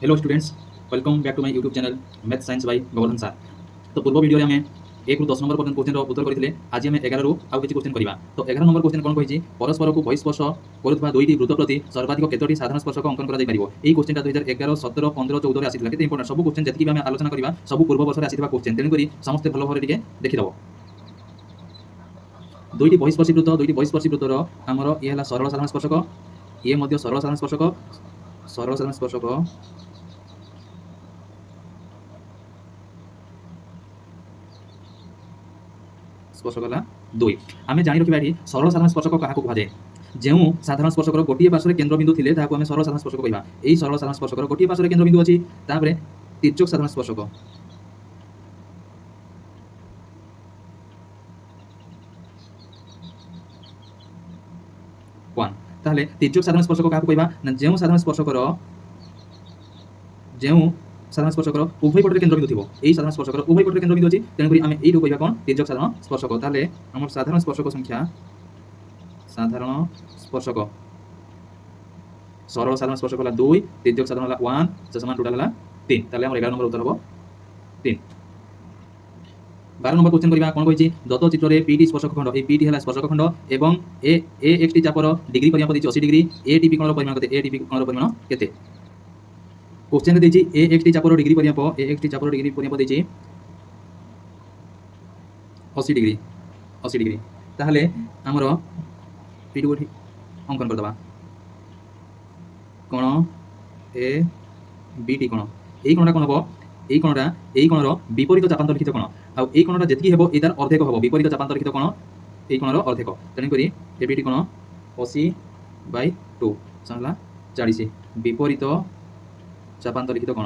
Hello students, welcome back to my YouTube channel math science by Govardhan sir. तो पूर्व video आम 1 ରୁ 10 number पर्यटन क्वेश्चन उत्तर करते आज आम 11 ରୁ आउ किसी क्वेश्चन करवा। तो 11 नंबर क्वेश्चन कौन कही परस्पर को बहिस्पर्श करुवा दुईटी वृत्त प्रति सर्वाधिक केतोटी साधारण स्पर्शक अंकन कर यही क्वेश्चन 2011, 17, 15, 14 आसाला के इंपोर्टेंट सब क्वेश्चन जी आम आलोचना करवा सब पूर्व वर्ष आसी क्वेश्चन तेणुक समस्ते भल भाव देखिदेव। दुईटी बहिस्पर्शी वृत्तर आमर ये सरल साधारण स्पर्शक ये सरल साधारण स्पर्शक स्पर्शक है दुई। आम जाणी रखा ये सरल साधारण स्पर्शक क्या कहुए जो साधारण स्पर्शकर गोटे पार्श्व केन्द्रबिंदु थे आम सरल साधारण स्पर्शक कह यही सरल साधारण स्पर्शकर गोटे पार्श्व केन्द्रबिंदु अच्छी तिर्यक साधारण स्पर्शक वन ताहले तिर्यक साधारण स्पर्शक क्या कह जो साधारण स्पर्शकर उभय पटे केन्द्रबिंदु थी यही साधारण स्पर्शकर उभय पटे केन्द्रबिंदु अच्छी तेणुक आम यू कह कौन तिर्यक साधारण स्पर्शक। ताहले आम साधारण स्पर्शक संख्या साधारण स्पर्शक सरल साधारण स्पर्शक है 2 तिर्यक साधारण है 1 से समान टोटाल है 3। ताहले आम 11 नंबर उत्तर हम 3। 12 नंबर क्वेश्चन करवा कौन कही दत्त चित्र में पीटी स्पर्शक खंड ये पीटी है स्पर्शक खंड एवं ए एक्स टी चापर डिग्री परिमाप दी 80 डिग्री ए टी कोणर परिमाण केते ए टी कोणर परिमाण केते क्वेश्चन देछि ए एक्स टी चापर डिग्री परिमाप देछि 80 डिग्री ताहले हमर पीटी को अंकन कर दबा कोण ए बी टी कोण एई कोणटा कोन हबो एई कोणर विपरीत चापांतर लिखित कोण आ एई कोणटा जेतिकी हेबो एतार अर्धेक हबो विपरीत चापांतर लिखित कोण एई कोणर अर्धेक तेणु करी ए बी टी कोण 80/2 समझला 40 विपरीत चापांतर लिखित कोण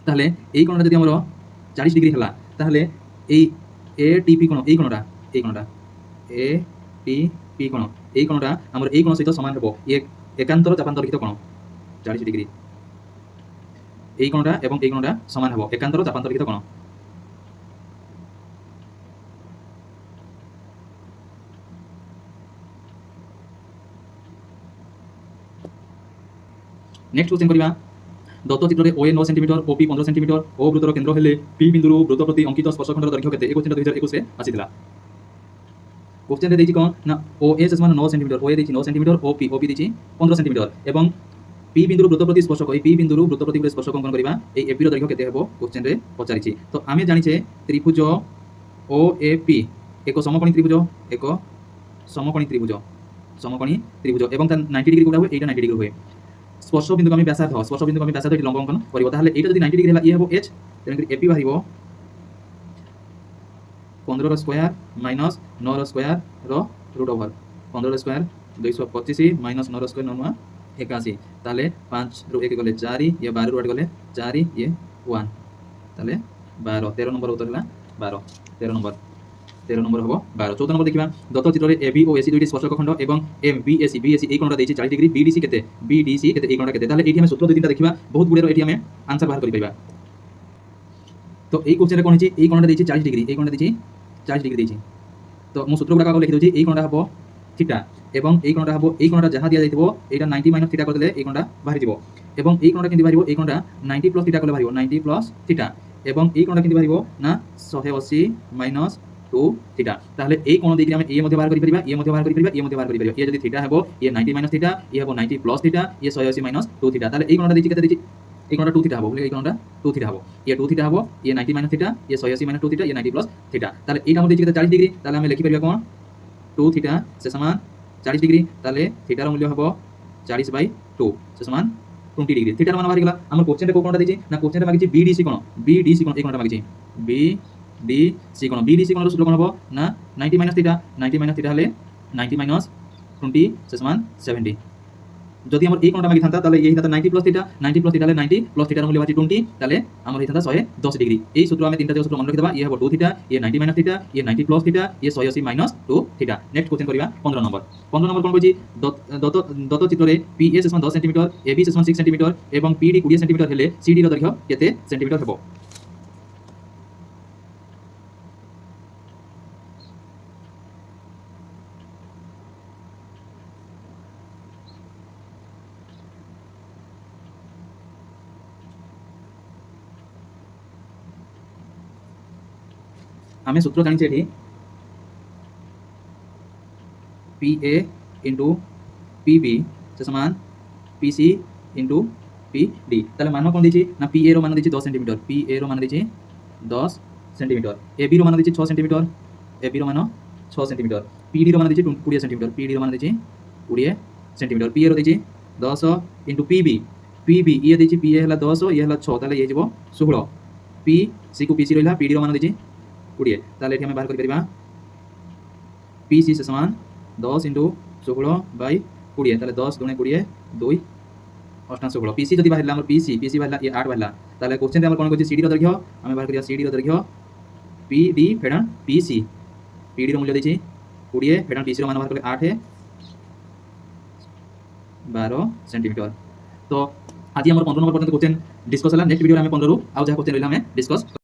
ताहले एई कोणटा जदि हमर 40 डिग्री हला ताहले एई ए टी पी कोण एई कोणटा ए टी पी कोण एई कोणटा हमर एई कोण सहित समान हेबो ये एकांतर चापांतर लिखित कोण 40 डिग्री एई कोणटा एवं एई कोणटा समान हेबो एकांतर चापांतर लिखित कोण। नेक्स्ट क्वेश्चन करबा दत्त चित्र में OA 9 centimetre OP 15 centimetre O वृत्तर केन्द्र हेले P बिंदु वृत्त प्रति अंकित स्पर्शखंड दैर्घ्य केते ए क्वेश्चन 2021 आसीथिला। क्वेश्चन देछि कोन ना OA से समान 9 सेंटीमीटर OA देछि 9 सेंटीमीटर OP देछि 15 सेंटीमीटर एवं P बिंदु वृत्त प्रति स्पर्शक P बिंदु वृत्त प्रति स्पर्शक अंकन करबा ए AP रो दैर्घ्य केते हेबो क्वेश्चन रे पचारिछि। तो आमे जानि छे त्रिभुज OAP एक समकोणी त्रिभुज एवं 90 डिग्री कोडा हुए एटा 90 डिग्री हुए स्पर्श बिंदु आम व्यासार्ध लंब अंकन कर यदि 90 डिग्री है ये हम एच तेणुक एपी बाहर 15 square minus 9 square root over 15 square 225 minus 9 square 9 81 ताले 5 रु 1 गले 4 ये 12 रु 8 गले 4 ये 1 ताले 12 13 नंबर उत्तर है 12 13 नंबर हम 12। 14 नंबर देखा दत्त चित्र में AB और AC दुईटी स्पर्शक खंड एवं BAC এই কোণটা দেইছি 40 ডিগ্রি BDC কেতে এই কোণটা কেতে তাহলে এইটি আমি সূত্র দুই তিনটা দেখিবা বহুত গুড়ের এটি আমি आंसर बाहर করি পাইবা। তো এই কোশ্চেনে কোন হইছি এই কোণটা দেইছি 40 ডিগ্রি এই কোণটা দেইছি 40 ডিগ্রি দেইছি তো মু সূত্র গুড়া লিখি দউছি এই কোণটা হবো থিটা এবং এই কোণটা হবো এই কোণটা যাহা দিয়া যাইতিবো এইটা 90 মাইনাস থিটা করে দিলে এই কোণটা বাহির যাব এবং এই কোণটা কেমতি বাহিরবো এই কোণটা 90 প্লাস থিটা করলে বাহিরবো 90 প্লাস থিটা এবং এই কোণটা কেমতি বাহিরবো না 180 মাইনাস 2 थीटा ताहले ए कोण देखि हम ए मध्ये बाहर करि परिबा ए जदि थीटा हेबो ये 90 माइनस थीटा ये हेबो 90 प्लस थीटा ये 180 माइनस 2 थीटा ताहले ए कोणटा देखि केते देखि ए कोणटा 2 थीटा हेबो बोले ए कोणटा 2 थीटा हेबो ये 2 थीटा हेबो ये 90 माइनस थीटा ये 180 माइनस 2 थीटा ये 90 प्लस थीटा ताहले एटा मध्ये देखि केते 40 डिग्री ताहले हम लिखि परिबा कोण 2 थीटा से समान 40 डिग्री ताहले थीटा रो मूल्य हेबो 40/2 से समान 20 डिग्री थीटा मान बाहर गेला हमर क्वेश्चन रे कोणटा देछि ना क्वेश्चन रे मागिछि BDC कोण ए कोणटा मागिछि BDC कोण BDC कोण सूत्र कोण हबो ना 90 माइनस थीटा हले 90 माइनस 20 से समान 70 जदि हमर ए कोणटा मागि थांता ताले एही थांता 90 प्लस थीटा हले 90 प्लस थीटा मूल्य बाची 20 ताले हमर एही थांता 110 डिग्री एही सूत्र हम तीनटा सूत्र मन रखि देबा ये हबो 2 थीटा ये 90 माइनस थीटा ये 90 प्लस थीटा ये 180 माइनस 2 थीटा। नेक्स्ट क्वेश्चन करिवा 15 नंबर कोन कहछि दत्त चित्र रे PA से समान 10 सेंटीमीटर AB से समान 6 सेंटीमीटर एवं PD 20 सेंटीमीटर हेले CD रो दैर्घ्य केते सेंटीमीटर हेबो। आमे सूत्र जानिछे एठी PA इंटू PB से समान PC इंटू PD তাহলে মান কোন দিছি না PA रो मान দিছি 10 সেমি PA रो मान দিছি 10 সেমি AB रो मान দিছি 6 সেমি AB रो मान 6 সেমি PD रो मान দিছি 20 সেমি PD रो मान দিছি 20 সেমি PA रो দিছি 10 इंटू PB PB ये दिछि PA हला 10 ये हला 6 তাহলে ये जीवो 16 PC को PC रहिला PD रो मान दिछि 20 তাহলে এটি আমি বাহির করি পারিবা PC से समान 10 इंटू 16 बाई 20 তাহলে 10 গুণে 20 2 8 16 PC যদি বাহিরলা আমার PC বাহিরলা ये 8 বাহিরলা তাহলে কোশ্চেন আমার কোন কইছে CD র দৈর্ঘ্য আমি বাহির করিয়া CD র দৈর্ঘ্য PD ফেডান PC PD র মূল্য দিছি 20 ফেডান PC র মান বাহির করলে 8 है 12 সেন্টিমিটার তো আজি আমার 15 নম্বর পর্যন্ত কোশ্চেন ডিসকাস হলা নেক্সট ভিডিও রে আমি 15 রু আউ যা কোশ্চেন রইলা আমি ডিসকাস